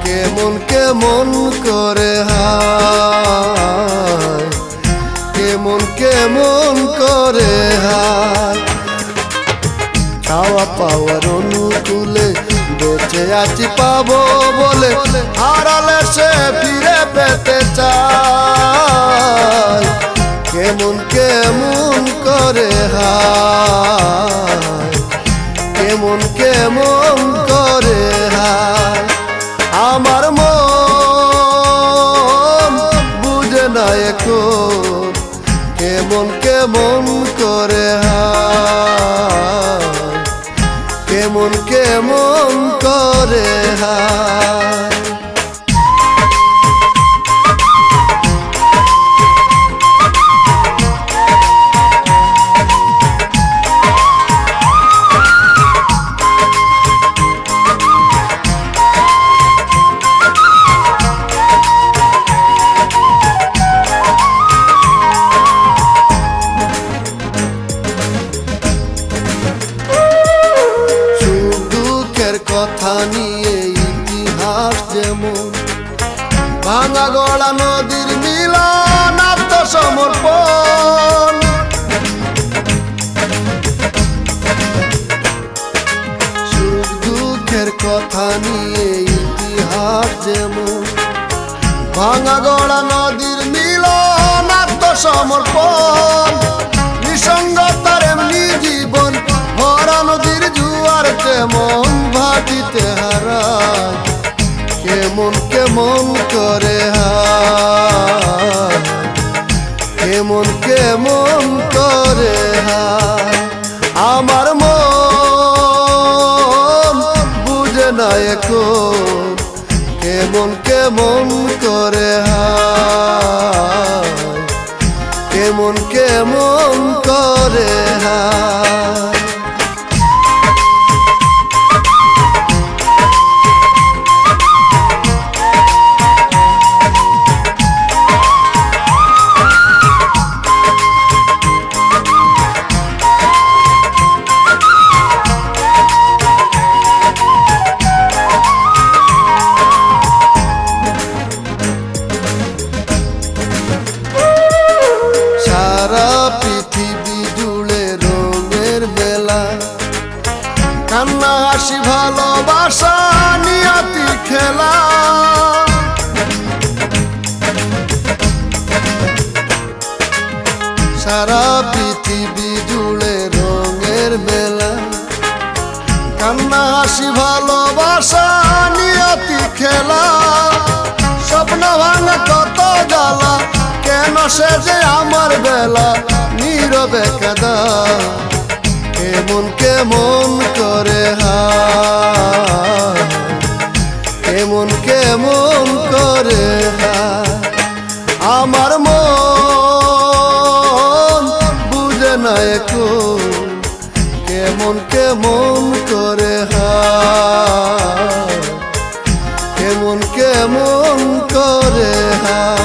কেমন কেমন করে হায়, কেমন কেমন করে হায়। খাওয়া পাওয়ার অনুকূলে বেঁচে আছি পাবো বলে, হারালে সে ফিরে পেতে চায়। কেমন কেমন করে হায়, কেমন কেমন করে হায়। আমার মন বুঝে না এখন, কেমন কেমন করে হায়, কেমন কেমন করে হায়। কথা নিয়ে ইতিহাস যেমন, ভাঙা গড়া নদীর মিলন আত্মসমর্পণ। সুখ দুঃখের কথা নিয়ে ইতিহাস যেমন, ভাঙা গড়া নদীর মিলন আত্মসমর্পণ। নিঃসঙ্গতার এমনি জীবন, ভরা নদীর জুয়ার তেমন ভাটিতে হারায়। কেমন কেমন করে হায়, কেমন কেমন করে হায়। আমার মন বুঝে না এখন, কেমন কেমন করে হায়, কেমন কেমন করে হায়। পৃথিবী জুড়ে রঙের মেলা, কান্না হাসি ভালোবাসা নিয়তি খেলা। সারা পৃথিবী জুড়ে রঙের মেলা, কান্না হাসি ভালোবাসা নিয়তি খেলা। স্বপ্ন ভাঙা কত জ্বালা, কেন সে যে আমার বেলা নীরবে কাঁদা। কেমন কেমন করে হায়, কেমন কেমন করে হায়। আমার মন বুঝে না এখন, কেমন কেমন করে হায়, কেমন কেমন করে হায়।